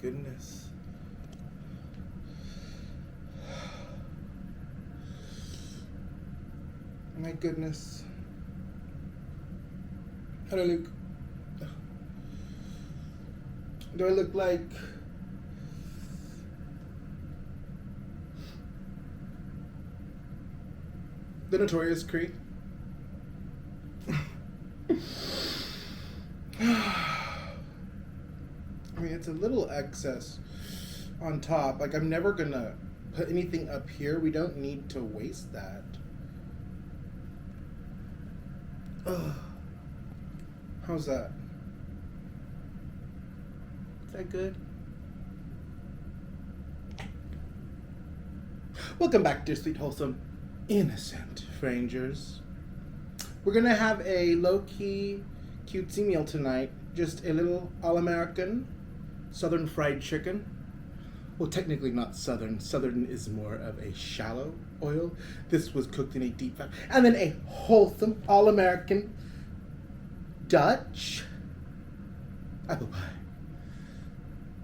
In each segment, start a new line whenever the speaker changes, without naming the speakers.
goodness. My goodness. How do I look? Do I look like the Notorious Creed? I mean, it's a little excess on top. Like, I'm never gonna put anything up here. We don't need to waste that. Ugh. How's that? Is that good? Welcome back, dear sweet, wholesome, innocent strangers. We're gonna have a low-key, cutesy meal tonight. Just a little all-American Southern fried chicken. Well, technically not Southern. Southern is more of a shallow oil. This was cooked in a deep fat. And then a wholesome, all-American Dutch apple pie.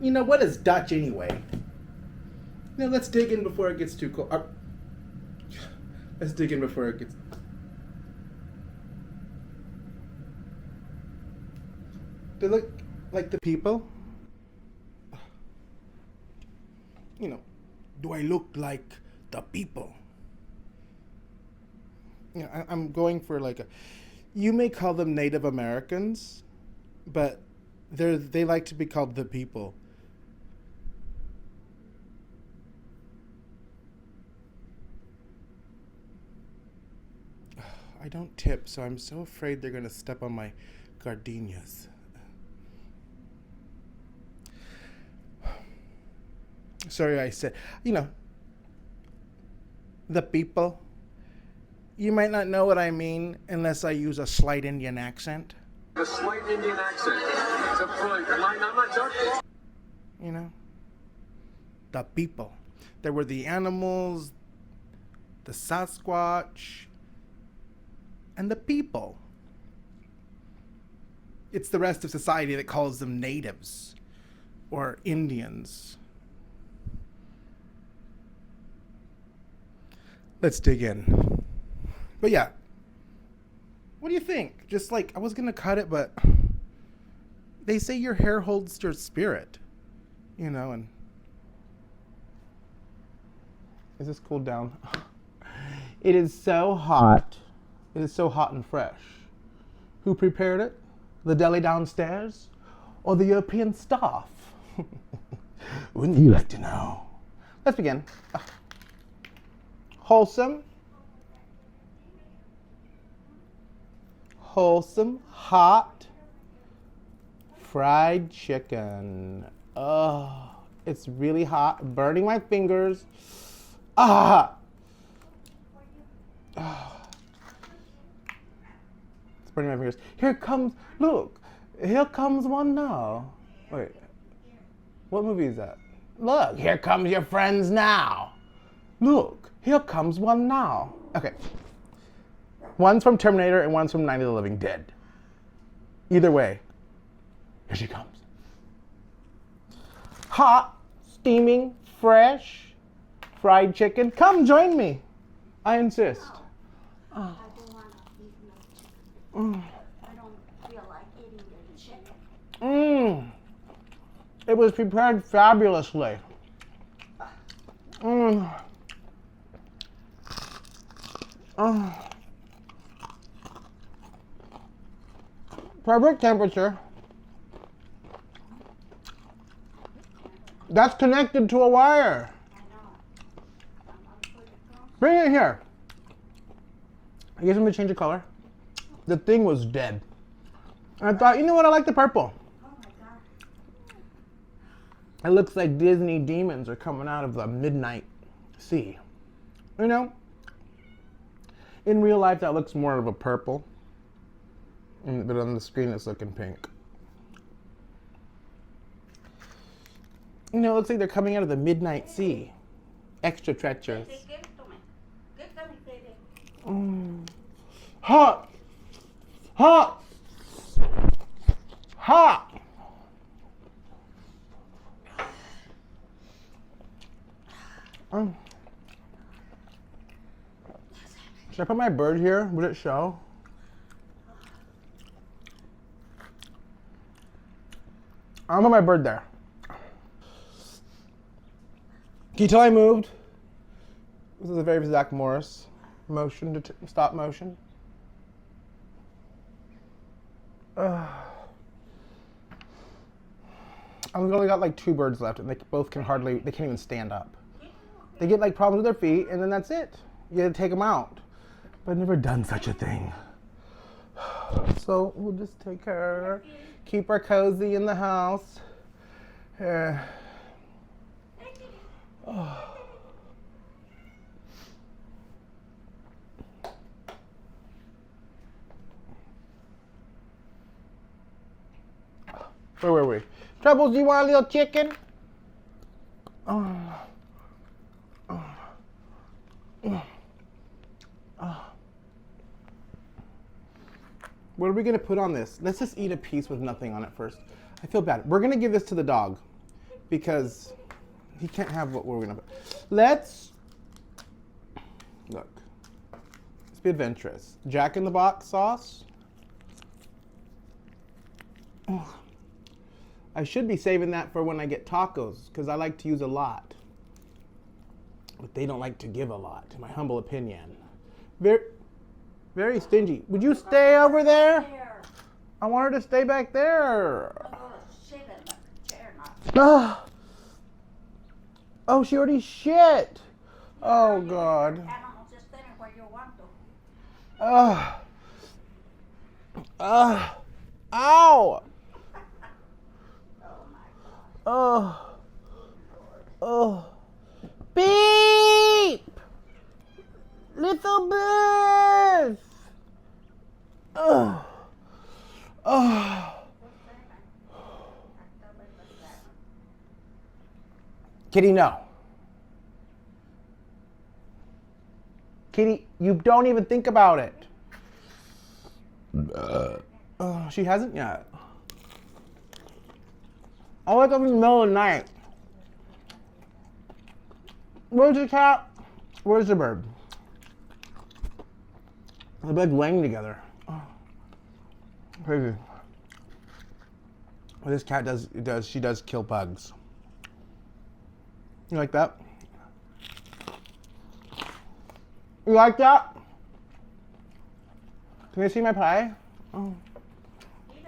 You know, what is Dutch anyway? Now let's dig in before it gets too cold. Let's dig in before it gets... They look like the people. You know, do I look like the people? You know, I'm going for like a... You may call them Native Americans, but they like to be called the people. I don't tip, so I'm so afraid they're going to step on my gardenias. Sorry, I said, you know, the people. You might not know what I mean unless I use a slight Indian accent.
A slight Indian accent. It's a point. I'm not joking.
You know, the people. There were the animals, the Sasquatch, and the people. It's the rest of society that calls them natives or Indians. Let's dig in. But yeah, what do you think? Just like, I was gonna cut it, but they say your hair holds your spirit, you know, and is this cooled down? It is so hot. It is so hot and fresh. Who prepared it? The deli downstairs or the European staff? Wouldn't you like to know? Let's begin. Wholesome, hot, fried chicken. Oh, it's really hot, burning my fingers. Ah! It's burning my fingers. Here comes one now. Wait, what movie is that? Look, here comes your friends now. Look. Here comes one now. Okay. One's from Terminator and one's from Night of the Living Dead. Either way, here she comes. Hot, steaming, fresh, fried chicken. Come join me. I insist.
I don't want to eat no chicken. I don't feel like eating the chicken.
It was prepared fabulously. Perfect temperature. That's connected to a wire. Bring it here. I guess I'm gonna change the color. The thing was dead. And I thought, you know what? I like the purple.
Oh my God.
It looks like Disney demons are coming out of the midnight sea. You know? In real life, that looks more of a purple. But on the screen, it's looking pink. You know, it looks like they're coming out of the midnight sea. Extra treacherous. Hot! Hot! Hot! Should I put my bird here? Would it show? I'm put my bird there. Can you tell I moved? This is a very Zach Morris motion to stop motion. I've only got like 2 birds left, and they both can hardly, they can't even stand up. They get like problems with their feet, and then that's it. You gotta take them out. But I've never done such a thing. So we'll just take her, keep her cozy in the house. Oh. Where were we? Troubles, you want a little chicken? What are we gonna put on this? Let's just eat a piece with nothing on it first. I feel bad. We're gonna give this to the dog because he can't have what we're gonna put. Let's look. Let's be adventurous. Jack in the Box sauce. Oh. I should be saving that for when I get tacos because I like to use a lot. But they don't like to give a lot, in my humble opinion. Very, very stingy. Would you stay over there? I want her to stay back there. Oh, oh, she already shit. Oh, God. Ow. Oh. Oh. Beep! Little bird! Oh. Oh. Kitty, no. Kitty, you don't even think about it. Oh, she hasn't yet. I wake up in the middle of the night. Where's the cat? Where's the bird? They're like laying together. Oh, crazy. What this cat does, she does kill bugs. You like that? You like that? Can you see my pie? Oh.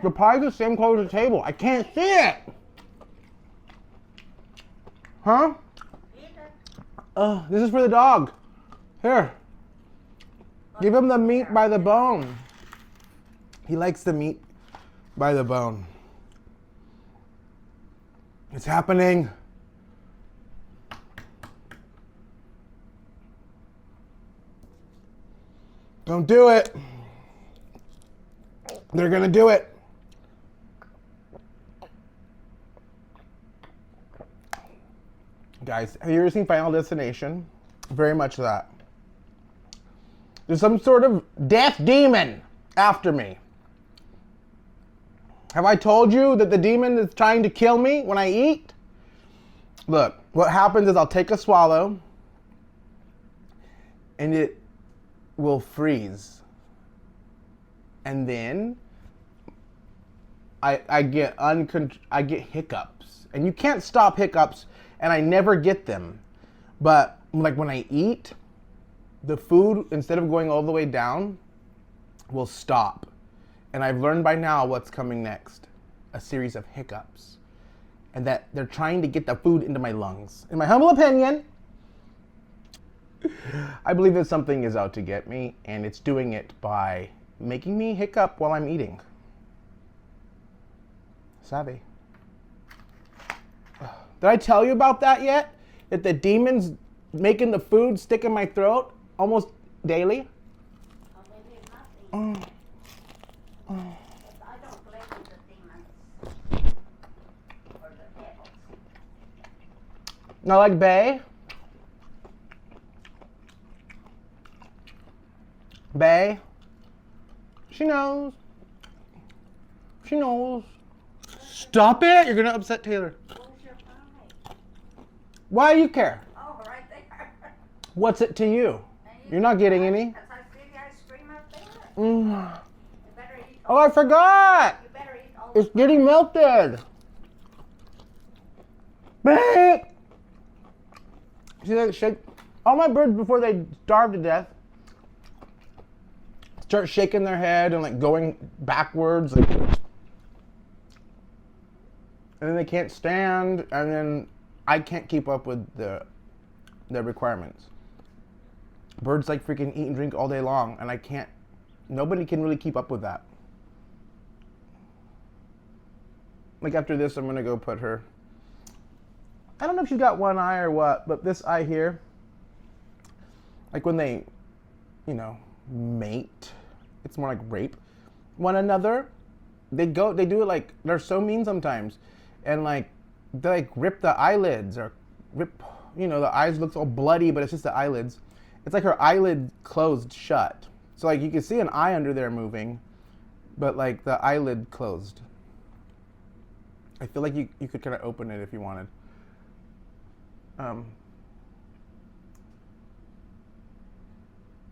The pie's the same color as the table. I can't see it! Huh? This is for the dog. Here. Give him the meat by the bone. He likes the meat by the bone. It's happening. Don't do it. They're gonna do it. Guys, have you ever seen Final Destination? Very much that. There's some sort of death demon after me. Have I told you that the demon is trying to kill me when I eat? Look, what happens is I'll take a swallow and it will freeze. And then I get hiccups. And you can't stop hiccups, and I never get them. But like when I eat, the food, instead of going all the way down, will stop. And I've learned by now what's coming next. A series of hiccups. And that they're trying to get the food into my lungs. In my humble opinion, I believe that something is out to get me, and it's doing it by making me hiccup while I'm eating. Savvy. Did I tell you about that yet? That the demon's making the food stick in my throat almost daily?
I don't play with the demons or the devils.
Not like Bay? Bay? She knows. She knows. Stop it! You're gonna upset Taylor.
Where's your pie?
Why do you care?
Oh, right there.
What's it to you? You're not getting any.
Because I see the ice cream up there.
Mm.
You better eat
Oh, I forgot.
You better eat all
It's getting melted. Babe! See that shake? All my birds, before they starve to death, start shaking their head and like going backwards. Like, and then they can't stand, and then I can't keep up with their requirements. Birds like freaking eat and drink all day long, and I can't, nobody can really keep up with that. Like after this, I'm gonna go put her, I don't know if she's got one eye or what, but this eye here, like when they, you know, mate, it's more like rape one another. They do it like, they're so mean sometimes. And like, they like rip the eyelids or rip, you know, the eyes looks all bloody, but it's just the eyelids. It's like her eyelid closed shut. So like you can see an eye under there moving, but like the eyelid closed. I feel like you could kind of open it if you wanted.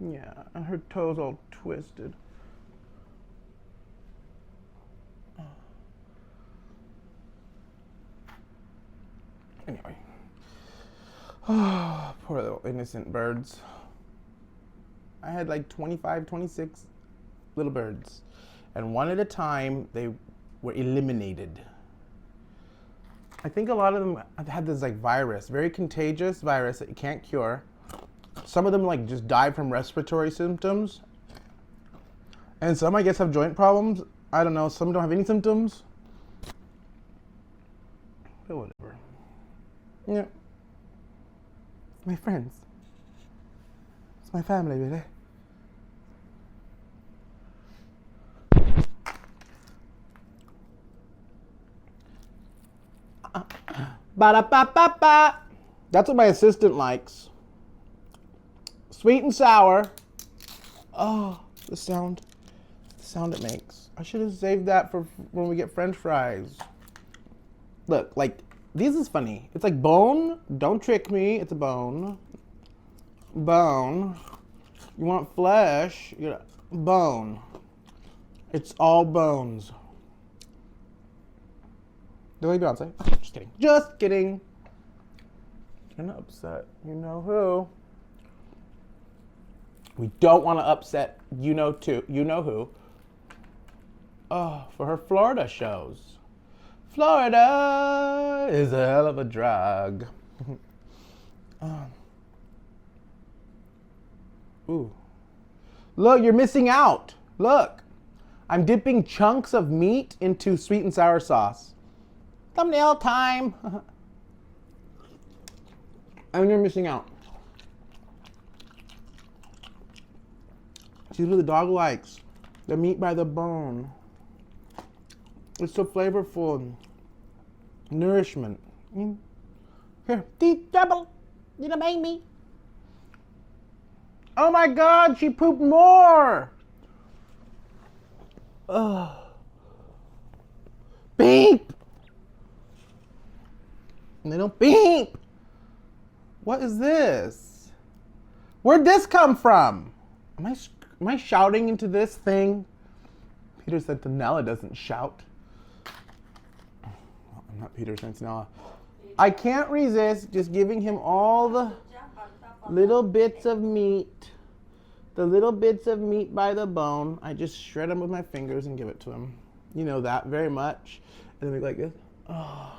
Yeah, and her toes all twisted. Anyway. Oh, poor little innocent birds. I had like 25, 26 little birds. And one at a time, they were eliminated. I think a lot of them had this like virus, very contagious virus that you can't cure. Some of them like just die from respiratory symptoms. And some I guess have joint problems. I don't know, some don't have any symptoms. But whatever. Yeah. My friends. It's my family, really. Ba-da-ba-ba-ba. That's what my assistant likes. Sweet and sour. Oh, the sound it makes. I should have saved that for when we get French fries. Look, like, this is funny. It's like bone. Don't trick me. It's a bone. Bone. You want flesh? You got bone. It's all bones. Do you like Beyonce? Oh, just kidding. Just kidding. You're gonna upset you know who. We don't want to upset you know who. Oh, for her Florida shows. Florida is a hell of a drug. Ooh. Look, you're missing out. Look. I'm dipping chunks of meat into sweet and sour sauce. Thumbnail time. And you're missing out. See what the dog likes. The meat by the bone. It's so flavorful. Nourishment. Here, teeth double. You done made me. Oh my God, she pooped more. Ugh. Beep. And they don't beep. What is this? Where'd this come from? Am I shouting into this thing? Peter Santinella doesn't shout. Well, I'm not Peter Santinella. I can't resist just giving him all the little bits of meat. The little bits of meat by the bone. I just shred them with my fingers and give it to him. You know that very much. And then we go like this. Oh.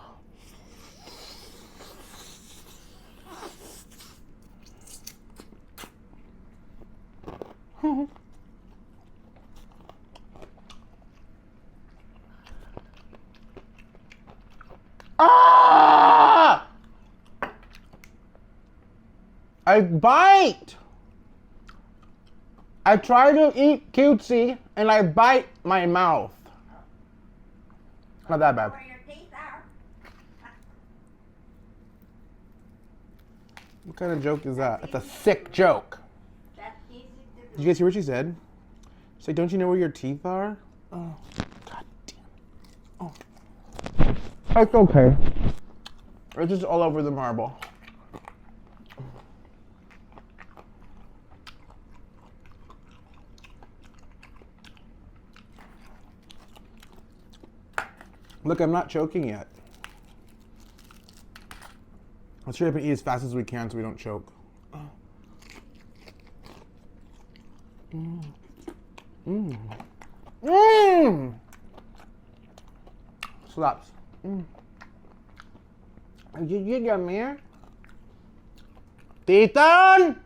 Ah! I bite. I try to eat cutesy and I bite my mouth. Not that bad.
where your teeth are.
What kind of joke is that? That's a sick joke.
That's easy to
Did
do.
you guys hear what she said? She's like, don't you know where your teeth are? Oh, God damn. Oh. It's okay. It's just all over the marble. Look, I'm not choking yet. Let's hurry up and eat as fast as we can so we don't choke. Slaps. Did you get me? Titan!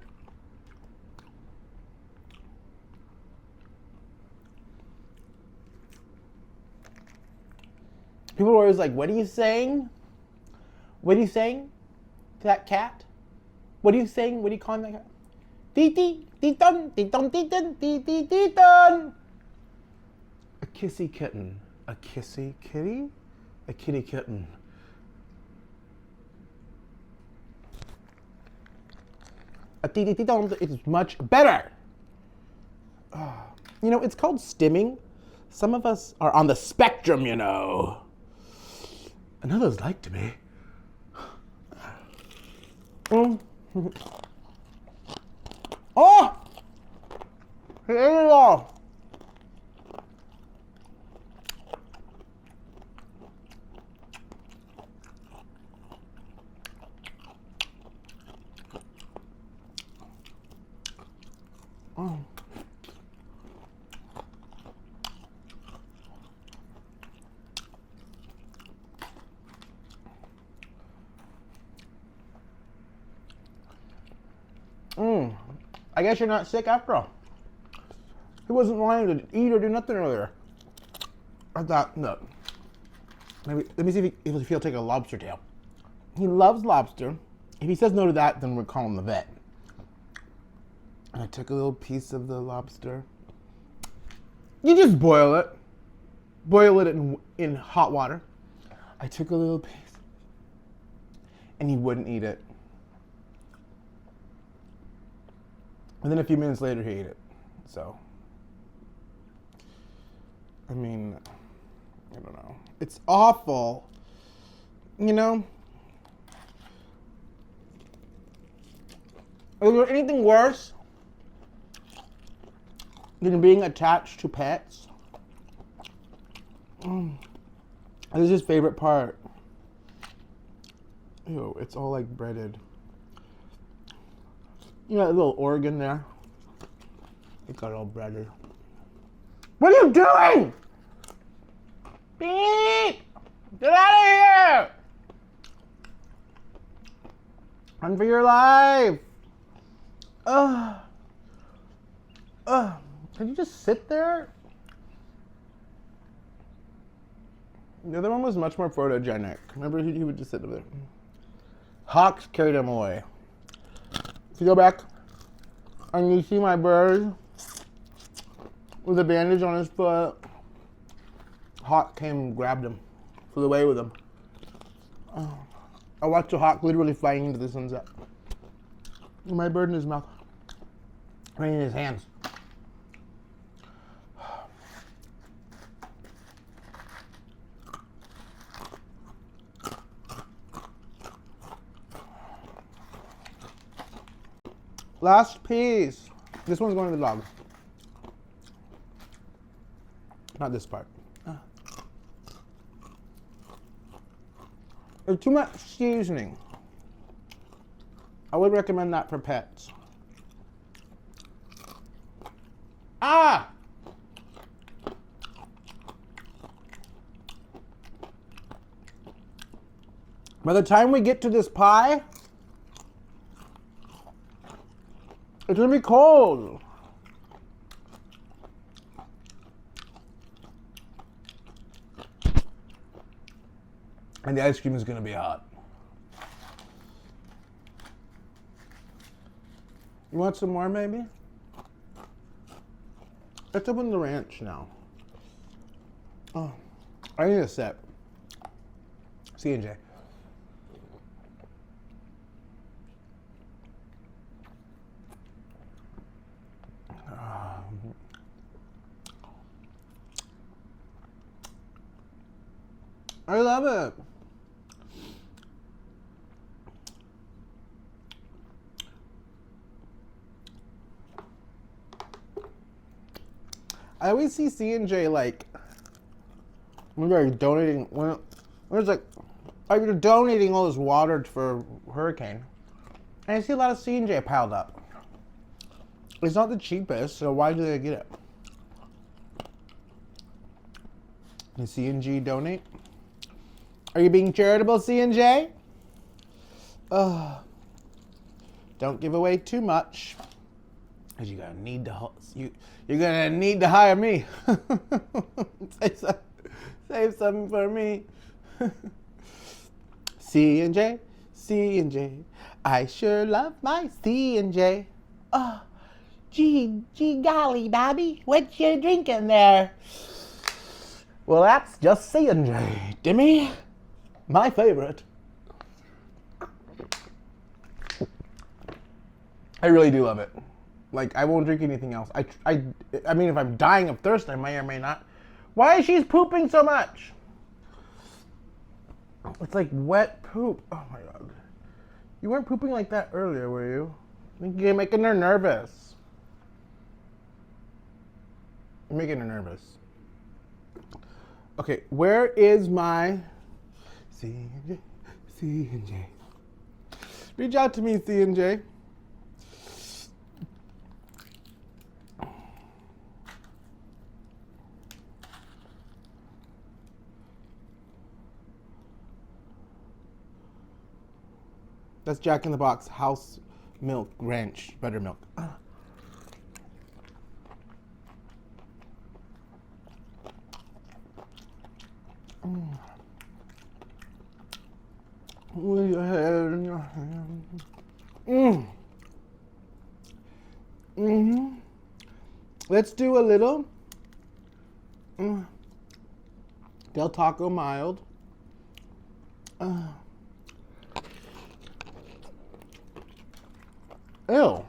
People are always like, what are you saying? What are you saying to that cat? What are you saying? What are you calling that cat? Titi, titan, titan, titan, titi, titan. A kissy kitten. A kissy kitty? A kitty kitten. A titi, titan is much better. You know, it's called stimming. Some of us are on the spectrum, you know. And others like to be. Oh! He ate it all. I guess you're not sick after all. He wasn't wanting to eat or do nothing earlier. I thought, no. Maybe, let me see if he'll take a lobster tail. He loves lobster. If he says no to that, then we're calling the vet. And I took a little piece of the lobster. You just boil it. Boil it in hot water. I took a little piece. And he wouldn't eat it. And then a few minutes later, he ate it. So, I mean, I don't know. It's awful. You know? Is there anything worse than being attached to pets? This is his favorite part. Ew, it's all like breaded. You got a little organ there. It got all breaded. What are you doing? Beep! Get out of here! Run for your life! Can you just sit there? The other one was much more photogenic. Remember, he would just sit over there. Hawks carried him away. If you go back and you see my bird with a bandage on his foot, Hawk came and grabbed him, flew away with him. I watched a hawk literally flying into the sunset. With my bird in his mouth, right in his hands. Last piece. This one's going to the dog. Not this part. There's too much seasoning. I would recommend that for pets. Ah! By the time we get to this pie, it's gonna be cold. And the ice cream is gonna be hot. You want some more, maybe? Let's open the ranch now. Oh, I need a sip. C&J. I love it. I always see C&J like We're donating. It's like, you're donating all this water for hurricane, and I see a lot of C&J piled up. It's not the cheapest, so why do they get it? Did C&G donate? Are you being charitable, C&J? Don't give away too much, cause you're gonna need to hire me. Save something for me. C&J, C&J, I sure love my C&J. Oh, gee golly, Bobby, what you drinking there? Well, that's just C&J, Dimmy. My favorite. I really do love it. Like, I won't drink anything else. I mean, if I'm dying of thirst, I may or may not. Why is she pooping so much? It's like wet poop. Oh my god. You weren't pooping like that earlier, were you? I think you're making her nervous. You're making her nervous. Okay, where is my C&J? C&J. Reach out to me, C&J. That's Jack in the Box House Milk Ranch Buttermilk. With your head in your hand. Let's do a little Del Taco mild. Ew.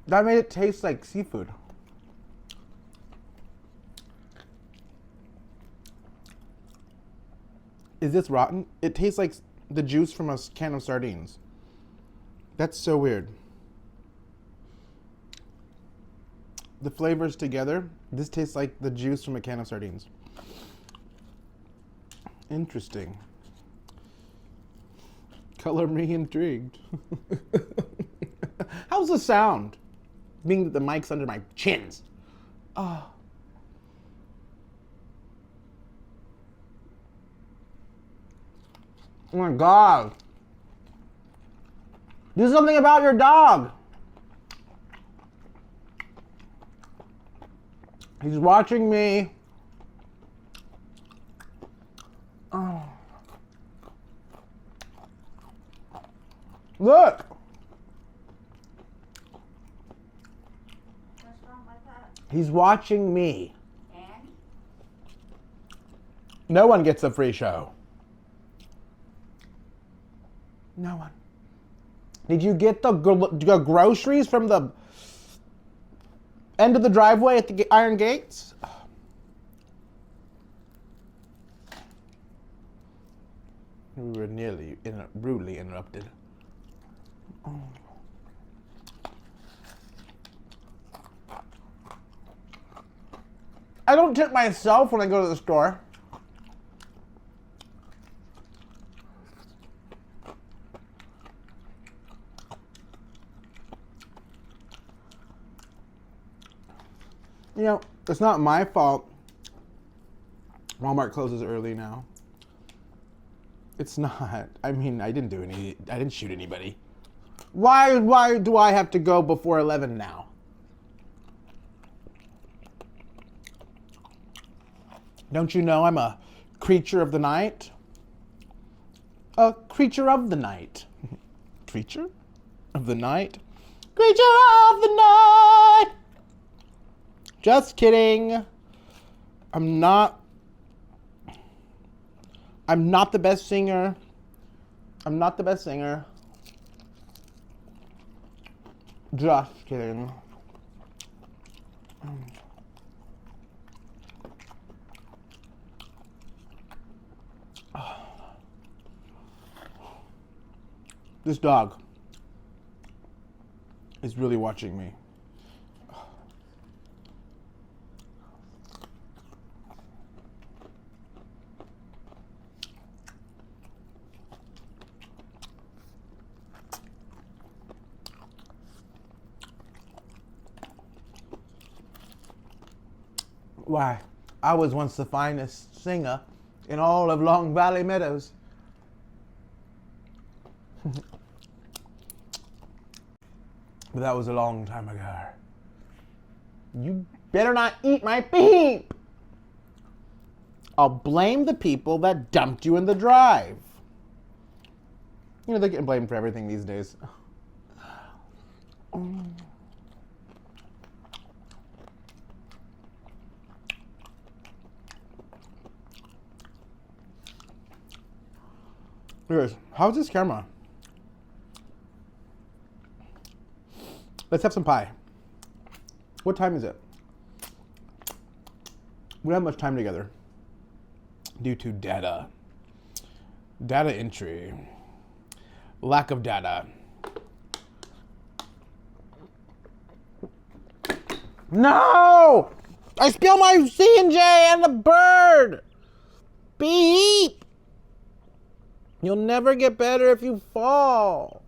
That made it taste like seafood. Is this rotten? It tastes like the juice from a can of sardines. That's so weird. The flavors together, this tastes like the juice from a can of sardines. Interesting. Color me intrigued. How's the sound? Being that the mic's under my chins. Oh. Oh my god. Do something about your dog. He's watching me. Oh. Look.
What's wrong with that?
He's watching me.
And?
No one gets a free show. No one. Did you get the groceries from the end of the driveway at the iron gates? We were nearly rudely interrupted. Oh. I don't tip myself when I go to the store. You know, it's not my fault. Walmart closes early now. It's not. I mean, I didn't shoot anybody. Why do I have to go before 11 now? Don't you know I'm a creature of the night? A creature of the night. Creature of the night? Creature of the night! Just kidding. I'm not the best singer. I'm not the best singer. Just kidding. This dog is really watching me. Why, I was once the finest singer in all of Long Valley Meadows. But that was a long time ago. You better not eat my peep. I'll blame the people that dumped you in the drive. You know, they get blamed for everything these days. Anyways, how's this camera? Let's have some pie. What time is it? We don't have much time together due to data entry, lack of data. No! I spilled my C&J and the bird! Beep! You'll never get better if you fall.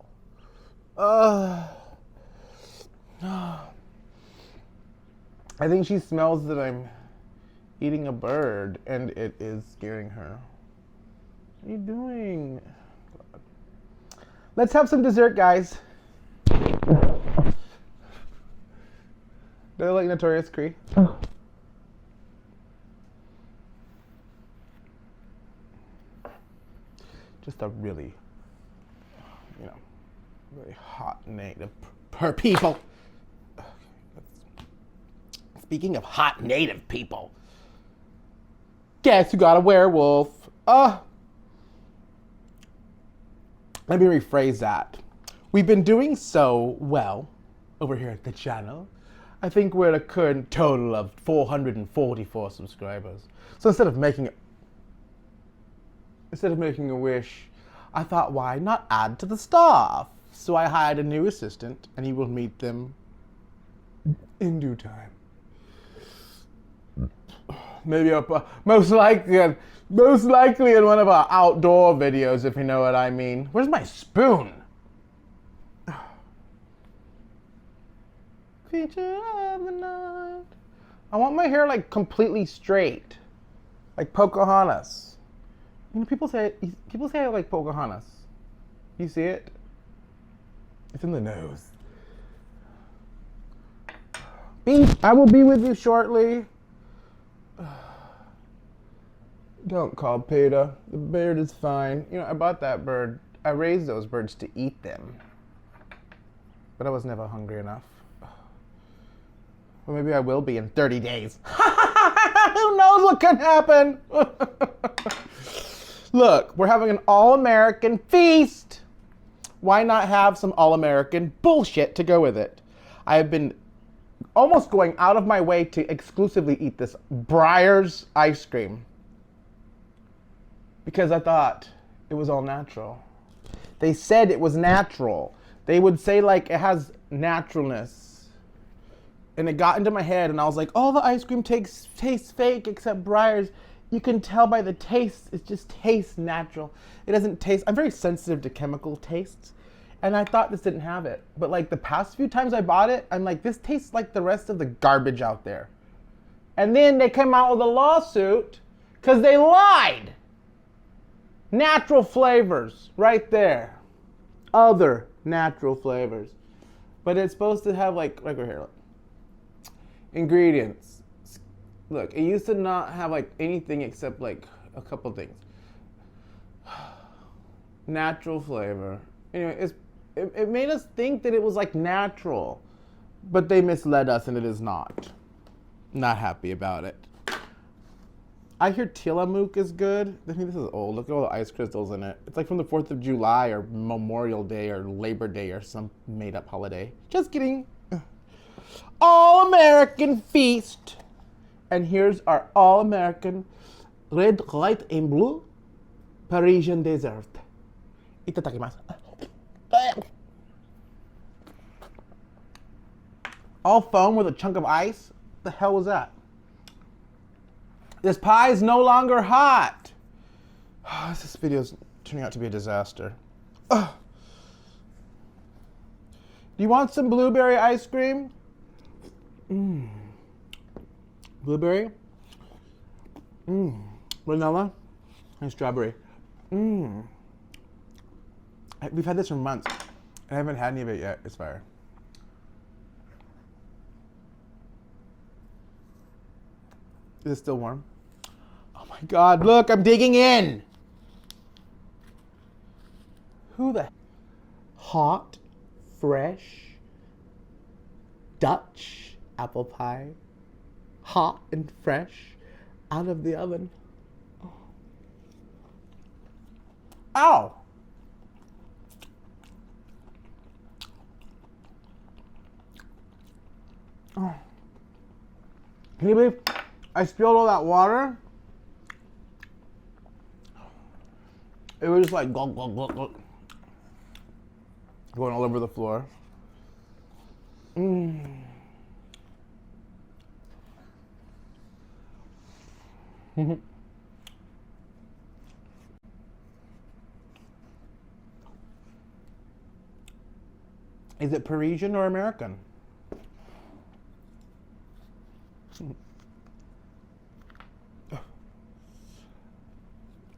I think she smells that I'm eating a bird and it is scaring her. What are you doing? Let's have some dessert, guys. Do I like Notorious Cree? Just a really, really hot native per people. Speaking of hot native people, guess who got a werewolf? Let me rephrase that. We've been doing so well over here at the channel. I think we're at a current total of 444 subscribers. So instead of making a wish, I thought, why not add to the staff? So I hired a new assistant, and he will meet them in due time. Maybe most likely in one of our outdoor videos, if you know what I mean. Where's my spoon? Feature of the night. I want my hair like completely straight, like Pocahontas. You know, people say I like Pocahontas. You see it? It's in the nose. Beep. I will be with you shortly. Don't call Peter. The bird is fine. You know, I bought that bird. I raised those birds to eat them. But I was never hungry enough. Well, maybe I will be in 30 days. Who knows what can happen? Look, we're having an all-American feast. Why not have some all-American bullshit to go with it? I have been almost going out of my way to exclusively eat this Breyers ice cream because I thought it was all natural. They said it was natural. They would say like it has naturalness. And it got into my head and I was like, all the ice cream tastes fake except Breyers. You can tell by the taste, it just tastes natural. It doesn't taste, I'm very sensitive to chemical tastes. And I thought this didn't have it. But like the past few times I bought it, I'm like, this tastes like the rest of the garbage out there. And then they came out with a lawsuit because they lied. Natural flavors, right there. Other natural flavors. But it's supposed to have like right here, look. Ingredients. Look, it used to not have like anything except like a couple things. Natural flavor. Anyway, it made us think that it was like natural, but they misled us and it is not. Not happy about it. I hear Tillamook is good. I think this is old. Look at all the ice crystals in it. It's like from the 4th of July or Memorial Day or Labor Day or some made up holiday. Just kidding. All-American feast. And here's our all-American red, white, and blue Parisian dessert. Itadakimasu. All foam with a chunk of ice? What the hell was that? This pie is no longer hot. This video's turning out to be a disaster. Do you want some blueberry ice cream? Blueberry?
Vanilla and strawberry. We've had this for months. I haven't had any of it yet. It's fire. Is it still warm? Oh my God, look, I'm digging in. Who the hot, fresh, Dutch apple pie, hot and fresh, out of the oven. Oh. Ow! Oh. Can you believe I spilled all that water? It was just like glug, glug, glug, glug, going all over the floor. Is it Parisian or American?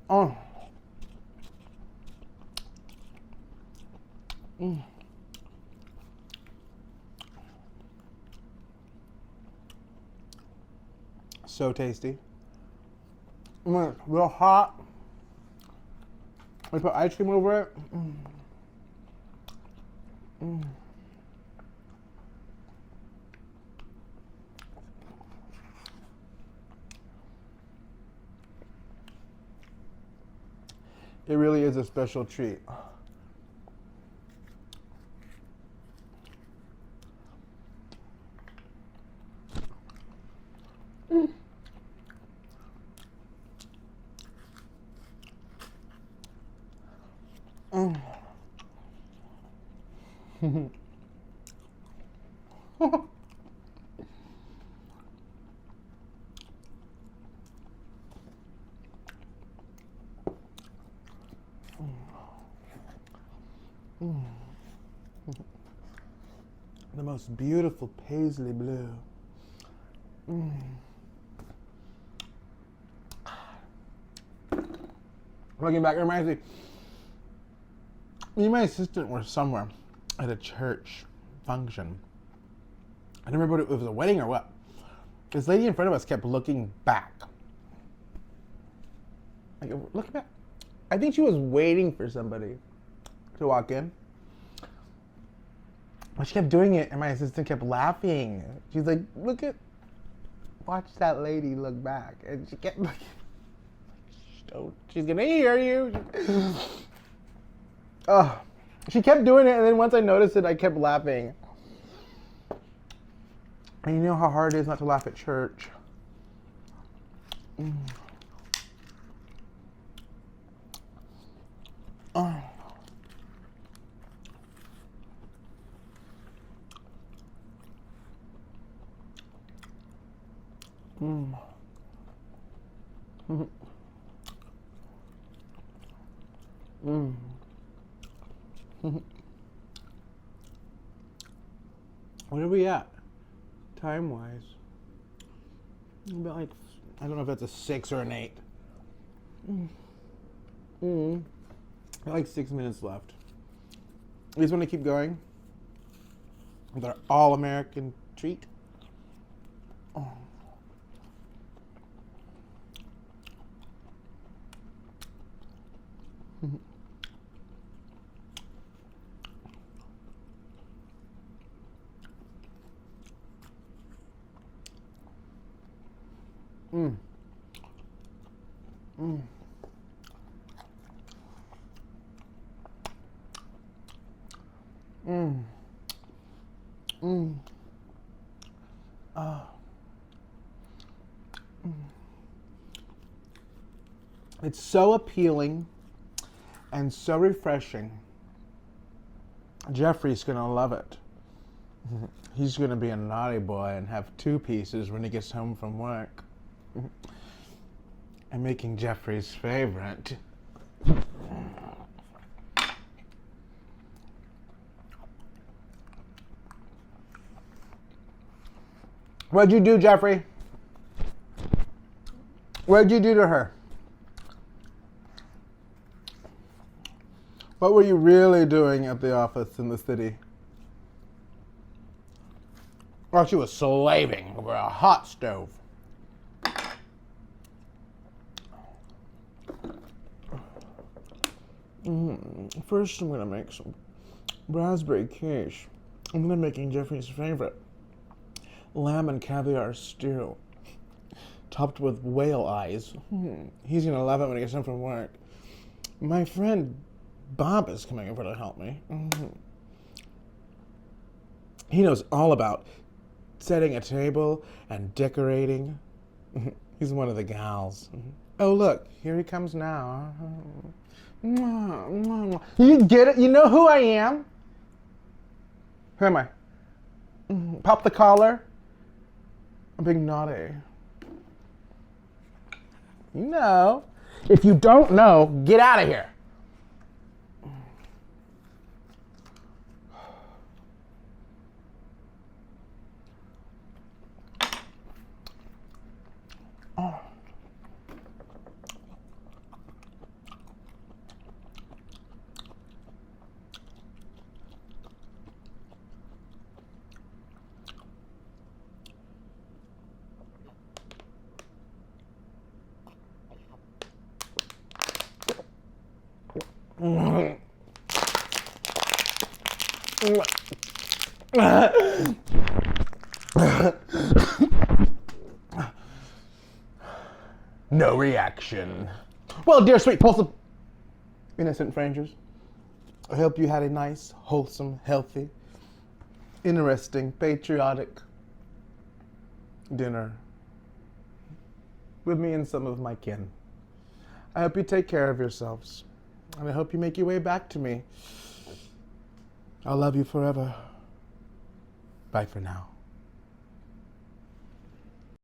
Oh. So tasty. Real hot. We put ice cream over it. It really is a special treat. The most beautiful paisley blue. Looking back, it reminds me and my assistant were somewhere at a church function. I don't remember if it was a wedding or what. This lady in front of us kept looking back. Like, looking back. I think she was waiting for somebody to walk in. But she kept doing it, and my assistant kept laughing. She's like, watch that lady look back. And she kept looking. She's gonna hear you. Oh, she kept doing it, and then once I noticed it, I kept laughing. And you know how hard it is not to laugh at church. Oh. What are we at, time-wise? About like, I don't know if that's a 6 or an 8. Like 6 minutes left. You just want to keep going with our all-American treat. Oh. It's so appealing and so refreshing. Jeffrey's gonna love it. He's gonna be a naughty boy and have 2 pieces when he gets home from work. I'm making Jeffrey's favorite. What'd you do, Jeffrey? What'd you do to her? What were you really doing at the office in the city? Oh, she was slaving over a hot stove. First, I'm going to make some raspberry quiche. And then I'm making Jeffrey's favorite lamb and caviar stew, topped with whale eyes. He's going to love it when he gets home from work. My friend Bob is coming over to help me. He knows all about setting a table and decorating. He's one of the gals. Oh, look, here he comes now. You get it? You know who I am? Who am I? Pop the collar. I'm being naughty. You know. If you don't know, get out of here. No reaction. Well, dear sweet, wholesome, innocent strangers, I hope you had a nice, wholesome, healthy, interesting, patriotic dinner with me and some of my kin. I hope you take care of yourselves, and I hope you make your way back to me. I'll love you forever. Bye for now.